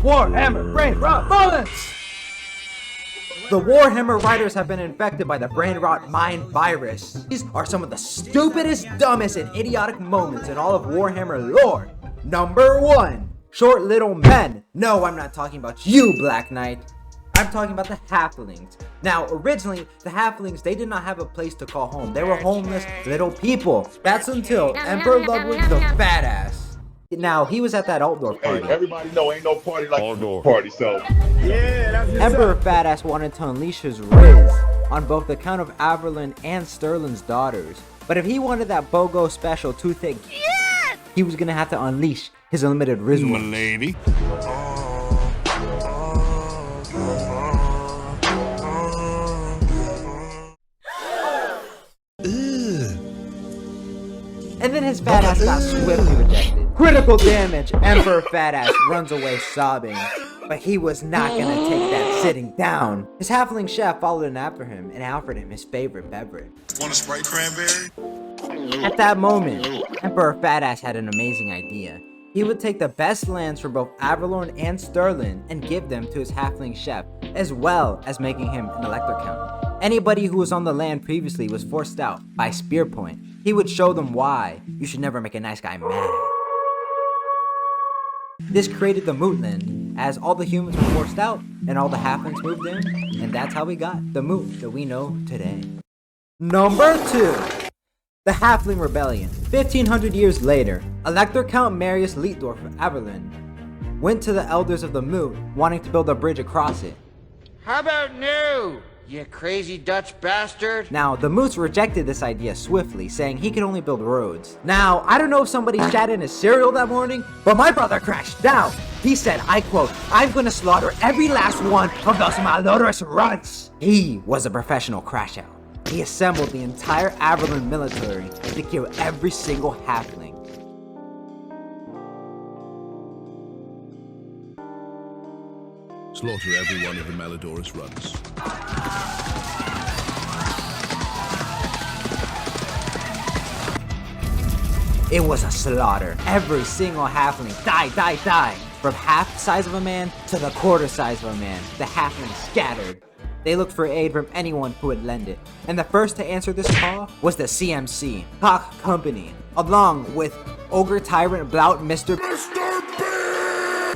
Warhammer Brainrot moments! The Warhammer writers have been infected by the Brainrot mind virus. These are some of the stupidest, dumbest, and idiotic moments in all of Warhammer lore. Number 1. Short little men. No, I'm not talking about you, Black Knight. I'm talking about the halflings. Now, originally, the halflings, they did not have a place to call home. They were homeless little people. That's until Emperor Ludwig the Badass. Now, he was at that Altdorf party. Hey, everybody know ain't no party like Altdorf party, so... Yeah, that's Emperor Badass wanted to unleash his riz on both the Count of Averlin and Sterling's daughters. But if he wanted that BOGO special too thick, yes! He was gonna have to unleash his unlimited riz. Lady. And then his fat ass got swiftly rejected. Critical damage, Emperor Fat Ass runs away sobbing. But he was not gonna take that sitting down. His halfling chef followed in after him and offered him his favorite beverage. Want a Sprite cranberry? At that moment, Emperor Fat Ass had an amazing idea. He would take the best lands from both Averlorn and Sterling and give them to his halfling chef, as well as making him an elector count. Anybody who was on the land previously was forced out by spear point. He would show them why you should never make a nice guy mad. This created the Mootland, as all the humans were forced out and all the halflings moved in, and that's how we got the Moot that we know today. Number 2. The Halfling Rebellion. 1500 years later, Elector Count Marius Leitdorf of Averlin went to the elders of the Moot, wanting to build a bridge across it. How about new, you crazy Dutch bastard? Now, the Moots rejected this idea swiftly, saying he could only build roads. Now, I don't know if somebody shat in his cereal that morning, but my brother crashed out. He said, I quote, "I'm gonna slaughter every last one of those malodorous runts." He was a professional crash out. He assembled the entire Averlin military to kill every single halfling. Slaughter every one of the malodorous runs. It was a slaughter. Every single halfling die. From half the size of a man to the quarter size of a man, the halflings scattered. They looked for aid from anyone who would lend it. And the first to answer this call was the CMC, Hawk Company, along with Ogre Tyrant Blout Mr.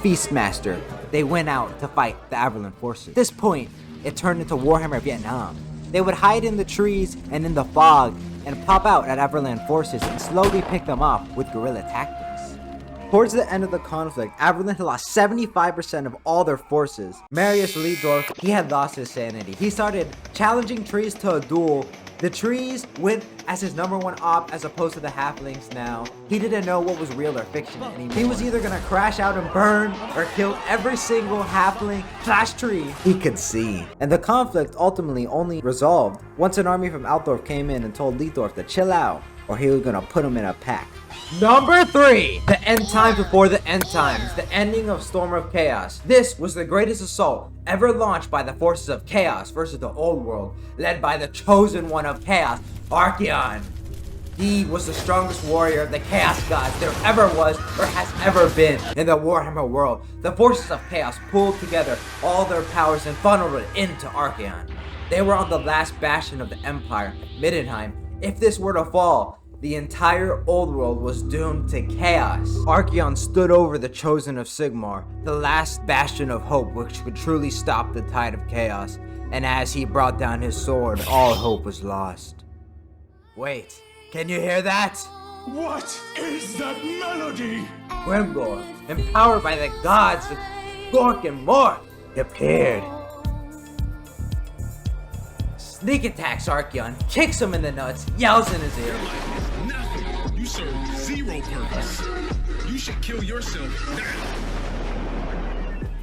Feastmaster. They went out to fight the Averlin forces. At this point, it turned into Warhammer Vietnam. They would hide in the trees and in the fog and pop out at Averlin forces and slowly pick them off with guerrilla tactics. Towards the end of the conflict, Averlin had lost 75% of all their forces. Marius Leitdorf, he had lost his sanity. He started challenging trees to a duel. The trees went as his #1 op as opposed to the halflings now. He didn't know what was real or fiction anymore. He was either gonna crash out and burn or kill every single halfling / tree he could see. And the conflict ultimately only resolved once an army from Altdorf came in and told Leitdorf to chill out or he was gonna put him in a pack. Number 3. The end times before the end times. The ending of Storm of Chaos. This was the greatest assault ever launched by the forces of Chaos versus the Old World, led by the chosen one of Chaos, Archaon. He was the strongest warrior of the Chaos Gods there ever was or has ever been in the Warhammer world. The forces of Chaos pulled together all their powers and funneled it into Archaon. They were on the last bastion of the Empire, Middenheim. If this were to fall, the entire old world was doomed to chaos. Archaon stood over the Chosen of Sigmar, the last bastion of hope which could truly stop the tide of chaos, and as he brought down his sword, all hope was lost. Wait, can you hear that? What is that melody? Grimgor, empowered by the gods of Gork and Mork, appeared. Sneak attacks Archaon, kicks him in the nuts, yells in his ear. Nothing. You serve zero purpose. You should kill yourself now.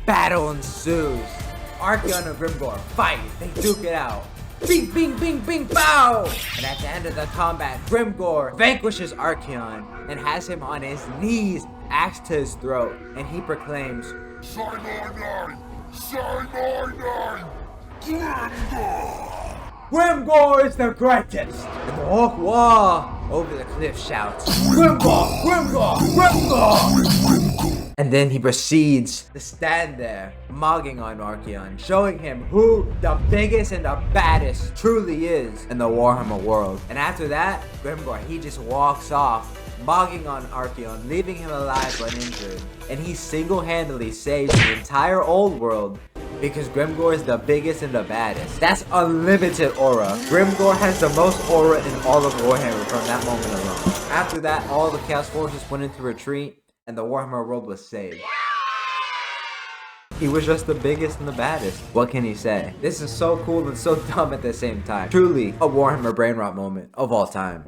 Battle ensues. Archaon and Grimgor fight. They duke it out. Bing, bing, bing, bing, bow! And at the end of the combat, Grimgor vanquishes Archaon and has him on his knees, axe to his throat, and he proclaims, Sign my Grimgor! Grimgor is the greatest! And the Hawk Wah over the cliff shouts, Grimgor! Grimgor! Grimgor! And then he proceeds to stand there, mogging on Archeon, showing him who the biggest and the baddest truly is in the Warhammer world. And after that, Grimgor, he just walks off, mogging on Archeon, leaving him alive but injured. And he single-handedly saves the entire old world because Grimgor is the biggest and the baddest. That's unlimited aura. Grimgor has the most aura in all of Warhammer from that moment alone. After that, all the Chaos Forces went into retreat and the Warhammer world was saved. He was just the biggest and the baddest. What can he say? This is so cool and so dumb at the same time. Truly a Warhammer Brainrot moment of all time.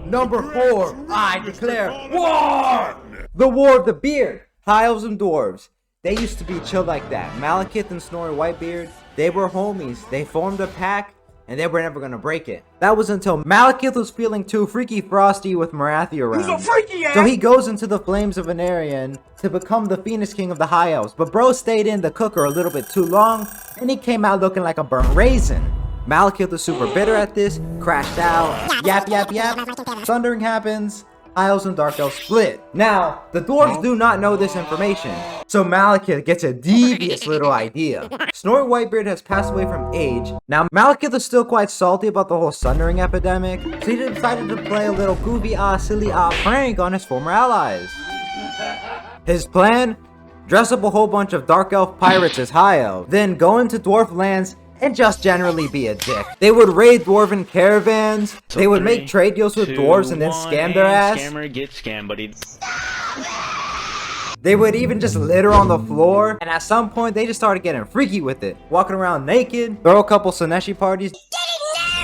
Number 4, I declare war! The War of the Beard. High Elves and Dwarves. They used to be chill like that. Malekith and Snorri Whitebeard, they were homies. They formed a pack, and they were never gonna break it. That was until Malekith was feeling too freaky frosty with Marathi around. Who's a freaky ass? So he goes into the flames of Venarian to become the Phoenix King of the High Elves. But bro stayed in the cooker a little bit too long, and he came out looking like a burnt raisin. Malekith was super bitter at this, crashed out, yap yap yap, thundering happens, High Elves and Dark Elves split. Now, the dwarves do not know this information, so Malekith gets a devious little idea. Snorri Whitebeard has passed away from age. Now, Malekith is still quite salty about the whole sundering epidemic, so he decided to play a little goofy silly prank on his former allies. His plan? Dress up a whole bunch of Dark Elf pirates as High Elves, then go into dwarf lands and just generally be a dick. They would raid dwarven caravans, they would make trade deals with dwarves and then scam their ass. Scammer gets scammed, buddy. They would even just litter on the floor, and at some point they just started getting freaky with it. Walking around naked, throw a couple Soneshi parties.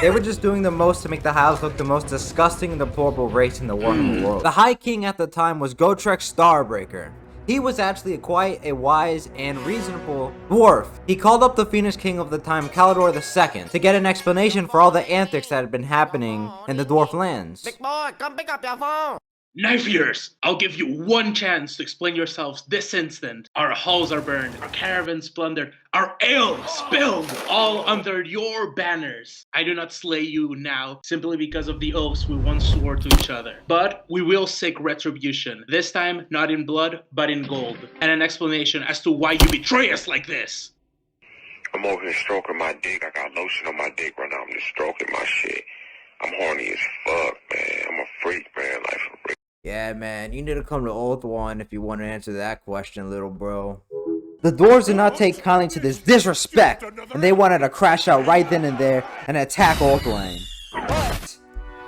They were just doing the most to make the High Elves look the most disgusting and deplorable race in the Warhammer world. The High King at the time was Gotrek Starbreaker. He was actually quite a wise and reasonable dwarf. He called up the Phoenix King of the time, Kalidor II, to get an explanation for all the antics that had been happening in the dwarf lands. Big boy, come pick up your phone. Knife ears, I'll give you one chance to explain yourselves this instant. Our halls are burned, our caravans plundered, our ale spilled, all under your banners. I do not slay you now, simply because of the oaths we once swore to each other. But we will seek retribution, this time not in blood, but in gold. And an explanation as to why you betray us like this. I'm over here stroking my dick. I got lotion on my dick right now. I'm just stroking my shit. I'm horny as fuck, man. I'm a freak, man. Like, for real. Yeah, man, you need to come to Oath One if you want to answer that question, little bro. The dwarves did not take kindly to this disrespect, and they wanted to crash out right then and there and attack Oath Lane. But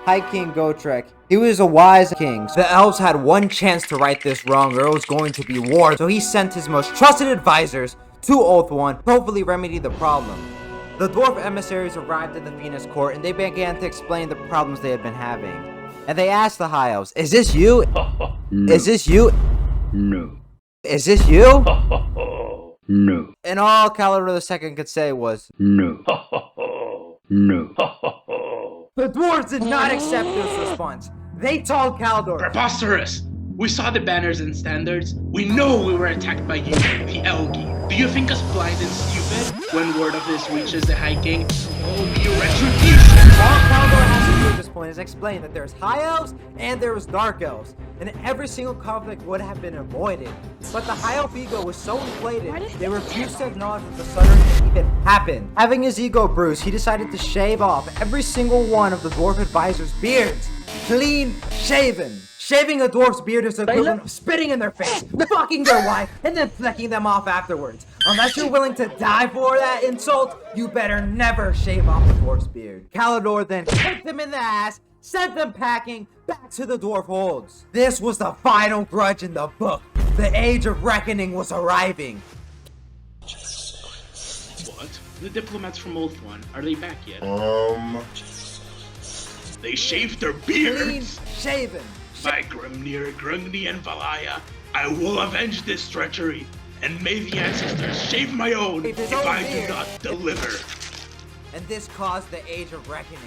High King Gotrek, he was a wise king. The elves had one chance to right this wrong, or it was going to be war. So he sent his most trusted advisors to Oath One to hopefully remedy the problem. The dwarf emissaries arrived at the Phoenix court, and they began to explain the problems they had been having. And they asked the High Elves, "Is this you? No. Is this you? No. Is this you?" No. And all Kalidor II could say was, No. No. the dwarves did not accept this response. They told Kalidor, Preposterous! We saw the banners and standards. We know we were attacked by you, the Elgi. Do you think us blind and stupid? When word of this reaches the High King, will be retribution! all Kalidor has to do at this point is explain that there's High Elves and there's Dark Elves, and every single conflict would have been avoided. But the High Elf ego was so inflated, they refused to acknowledge that the sundering even happened. Having his ego bruised, he decided to shave off every single one of the dwarf advisors' beards. Clean shaven. Shaving a dwarf's beard is the equivalent of spitting in their face, fucking their wife, and then flicking them off afterwards. Unless you're willing to die for that insult, you better never shave off a dwarf's beard. Kalidor then kicked them in the ass, sent them packing back to the dwarf holds. This was the final grudge in the book. The age of reckoning was arriving. What? The diplomats from Oath One, are they back yet? They shaved their Clean beards! shaven. By Grimnir, Grungni, and Valaya, I will avenge this treachery, and may the ancestors shave my own if I do not deliver. And this caused the Age of Reckoning,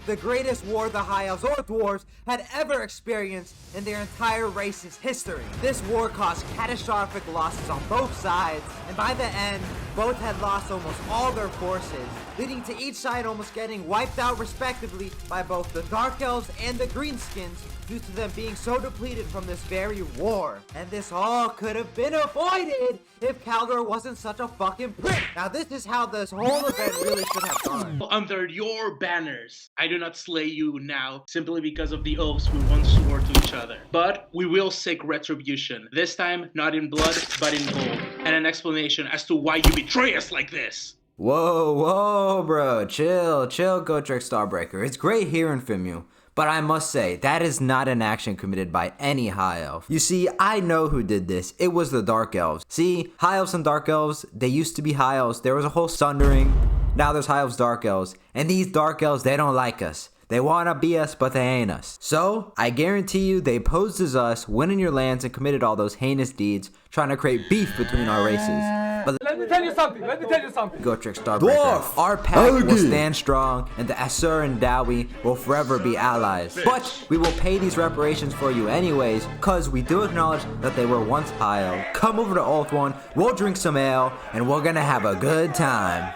the greatest war the High Elves or dwarves had ever experienced in their entire race's history. This war caused catastrophic losses on both sides, and by the end, both had lost almost all their forces, leading to each side almost getting wiped out respectively by both the Dark Elves and the Greenskins, due to them being so depleted from this very war. And this all could have been avoided if Caldor wasn't such a fucking prick. Now this is how this whole event really should have gone. Under your banners, I do not slay you now simply because of the oaths we once swore to each other. But we will seek retribution. This time, not in blood, but in gold. And an explanation as to why you betray us like this. Whoa, bro. Chill, Gotrek Starbreaker. It's great hearing from you. But I must say, that is not an action committed by any High Elf. You see, I know who did this. It was the Dark Elves. See, High Elves and Dark Elves, they used to be High Elves. There was a whole sundering. Now there's High Elves, Dark Elves. And these Dark Elves, they don't like us. They wanna be us, but they ain't us. So, I guarantee you they posed as us, went in your lands and committed all those heinous deeds, trying to create beef between our races. But let me tell you something. Gotrek Starbreaker. Our pact will stand strong, and the Asur and Dowie will forever be allies. But we will pay these reparations for you anyways, cause we do acknowledge that they were once High Elf. Come over to Oath One, we'll drink some ale, and we're gonna have a good time.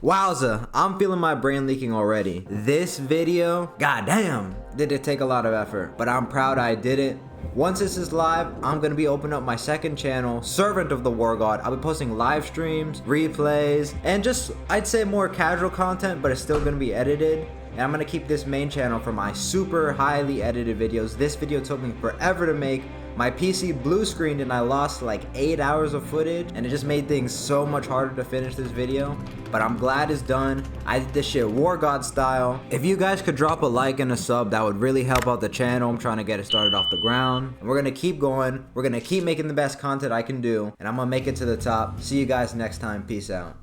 Wowza, I'm feeling my brain leaking already. This video, goddamn, did it take a lot of effort, but I'm proud I did it. Once this is live, I'm going to be opening up my second channel, Servant of the War God. I'll be posting live streams, replays, and just, I'd say more casual content, but it's still going to be edited. And I'm going to keep this main channel for my super highly edited videos. This video took me forever to make. My PC blue screened and I lost like 8 hours of footage, and it just made things so much harder to finish this video. But I'm glad it's done. I did this shit War God style. If you guys could drop a like and a sub, that would really help out the channel. I'm trying to get it started off the ground. And we're gonna keep going. We're gonna keep making the best content I can do, and I'm gonna make it to the top. See you guys next time. Peace out.